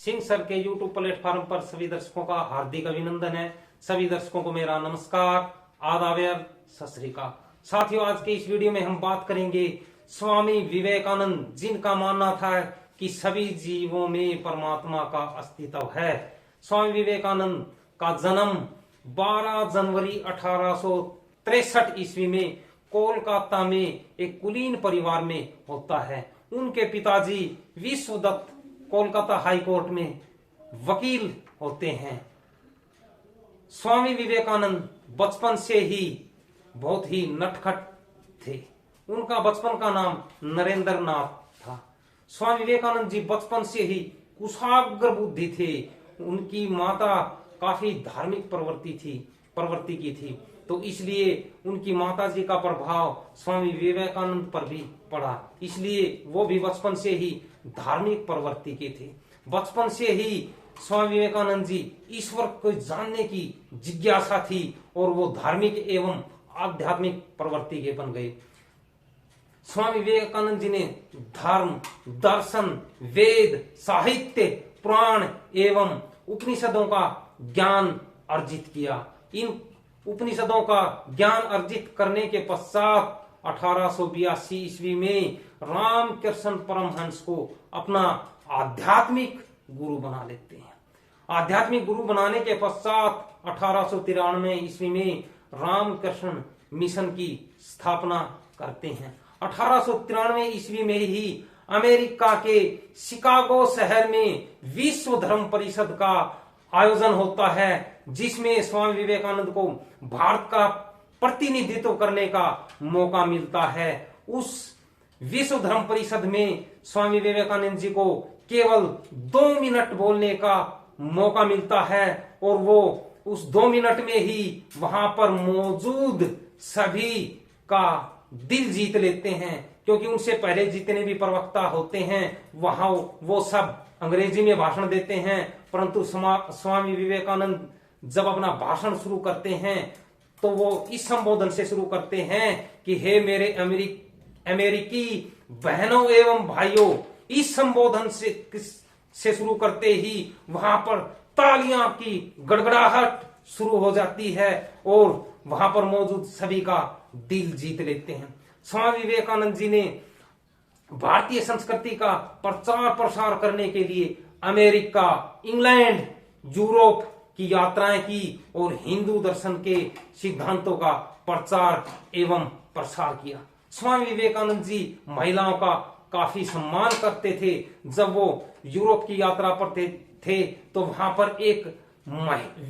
Singh sir के YouTube platform पर सभी दर्शकों का हार्दिक अभिनंदन है। सभी दर्शकों को मेरा नमस्कार, आदाब, सत श्री अकाल। साथियों, आज के इस वीडियो में हम बात करेंगे स्वामी विवेकानंद, जिनका मानना था कि सभी जीवों में परमात्मा का अस्तित्व है। स्वामी विवेकानंद का जन्म 12 जनवरी 1863 ईस्वी में कोलकाता में एक कुलीन परिवार में होता है। उनके पिताजी विश्वदत्त कोलकाता हाई कोर्ट में वकील होते हैं। स्वामी विवेकानंद बचपन से ही बहुत ही नटखट थे। उनका बचपन का नाम नरेंद्र नाथ था। स्वामी विवेकानंद जी बचपन से ही कुशाग्र बुद्धि थे। उनकी माता काफी धार्मिक प्रवृत्ति की थी, तो इसलिए उनकी माता जी का प्रभाव स्वामी विवेकानंद पर भी पड़ा। इसलिए वो भी बचपन से ही धार्मिक प्रवृत्ति के थे। बचपन से ही स्वामी विवेकानंद जी ईश्वर को जानने की जिज्ञासा थी और वो धार्मिक एवं आध्यात्मिक प्रवृत्ति के बन गए। स्वामी विवेकानंद जी ने धर्म, दर्शन, वेद, साहित्य, पुराण एवं उपनिषदों का ज्ञान अर्जित किया। इन उपनिषदों का ज्ञान अर्जित करने के पश्चात 1882 ईस्वी में रामकृष्ण परमहंस को अपना आध्यात्मिक गुरु बना लेते हैं। आध्यात्मिक गुरु बनाने के पश्चात 1893 ईस्वी में रामकृष्ण मिशन की स्थापना करते हैं। 1893 ईस्वी में ही अमेरिका के शिकागो शहर में विश्व धर्म परिषद का आयोजन होता है, जिसमें स्वामी विवेकानंद को भारत का प्रतिनिधित्व करने का मौका मिलता है। उस विश्व धर्म परिषद में स्वामी विवेकानंद जी को केवल 2 मिनट बोलने का मौका मिलता है और वो उस 2 मिनट में ही वहां पर मौजूद सभी का दिल जीत लेते हैं, क्योंकि उनसे पहले जितने भी प्रवक्ता होते हैं वहां वो सब अंग्रेजी में भाषण देते हैं, परंतु स्वामी विवेकानंद जब अपना भाषण शुरू करते हैं तो वो इस संबोधन से शुरू करते हैं कि हे मेरे अमेरिकी बहनों एवं भाइयों। इस संबोधन से शुरू करते ही वहां पर तालियां की गड़गड़ाहट शुरू हो जाती है और वहां पर मौजूद सभी का दिल जीत लेते हैं। स्वामी विवेकानंद जी ने भारतीय संस्कृति का प्रचार प्रसार करने के लिए अमेरिका, इंग्लैंड, यूरोप की यात्राएं की और हिंदू दर्शन के सिद्धांतों का प्रचार एवं प्रसार किया। स्वामी विवेकानंद जी महिलाओं का काफी सम्मान करते थे। जब वो यूरोप की यात्रा पर थे तो वहां पर एक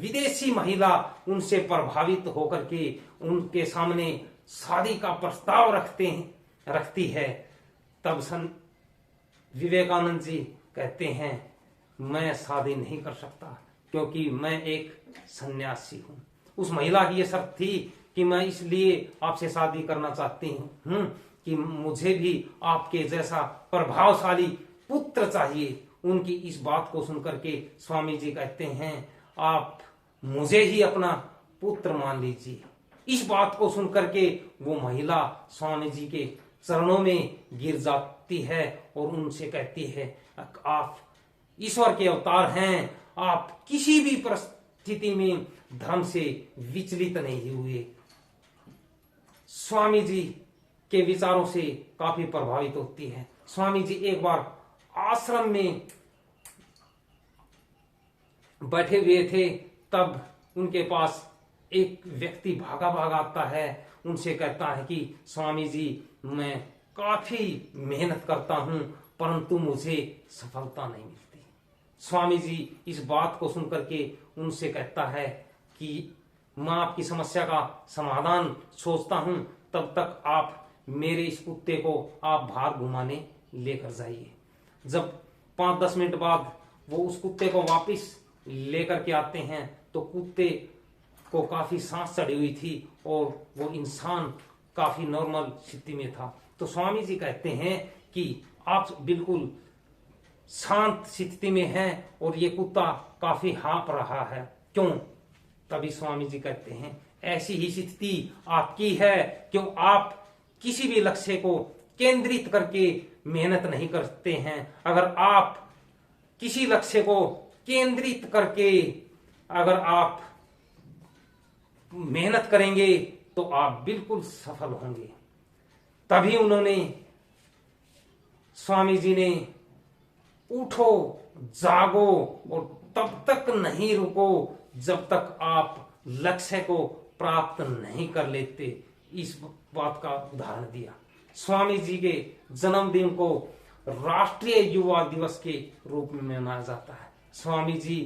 विदेशी महिला उनसे प्रभावित होकर के उनके सामने शादी का प्रस्ताव रखती है। तब विवेकानंद जी कहते हैं, मैं शादी नहीं कर सकता क्योंकि मैं एक सन्यासी हूं। उस महिला की यह शर्त थी कि मैं इसलिए आपसे शादी करना चाहती हूं कि मुझे भी आपके जैसा प्रभावशाली पुत्र चाहिए। उनकी इस बात को सुनकर के स्वामी जी कहते हैं, आप मुझे ही अपना पुत्र मान लीजिए। इस बात को सुनकर के वो महिला स्वामी जी के चरणों में गिर जाती है और उनसे कहती है, आप ईश्वर के अवतार हैं, आप किसी भी परिस्थिति में धर्म से विचलित नहीं हुए। स्वामी जी के विचारों से काफी प्रभावित होती है। स्वामी जी एक बार आश्रम में बैठे हुए थे, तब उनके पास एक व्यक्ति भागा आता है। उनसे कहता है कि स्वामी जी, मैं काफी मेहनत करता हूं परंतु मुझे सफलता नहीं मिलती। स्वामी जी इस बात को सुनकर के उनसे कहता है कि मैं आपकी समस्या का समाधान सोचता हूं, तब तक आप मेरे इस कुत्ते को आप बाहर घुमाने लेकर जाइए। जब 5-10 मिनट बाद वो उस कुत्ते को वापस लेकर के आते हैं तो कुत्ते को काफी सांस चढ़ी हुई थी और वो इंसान काफी नॉर्मल स्थिति में था। तो स्वामी जी कहते हैं कि आप बिल्कुल शांत स्थिति में हैं और ये कुत्ता काफी हाँफ रहा है, क्यों? तभी स्वामी जी कहते हैं, ऐसी ही स्थिति आपकी है क्यों आप किसी भी लक्ष्य को केंद्रित करके मेहनत नहीं करते हैं। अगर आप किसी लक्ष्य को केंद्रित करके अगर आप मेहनत करेंगे तो आप बिल्कुल सफल होंगे। तभी उन्होंने, स्वामी जी ने, उठो जागो और तब तक नहीं रुको जब तक आप लक्ष्य को प्राप्त नहीं कर लेते, इस बात का उदाहरण दिया। स्वामी जी के जन्मदिन को राष्ट्रीय युवा दिवस के रूप में मनाया जाता है। स्वामी जी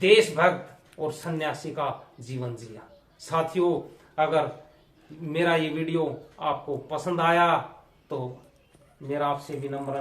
देशभक्त और सन्यासी का जीवन जिया। साथियों, अगर मेरा ये वीडियो आपको पसंद आया तो मेरा आपसे विनम्र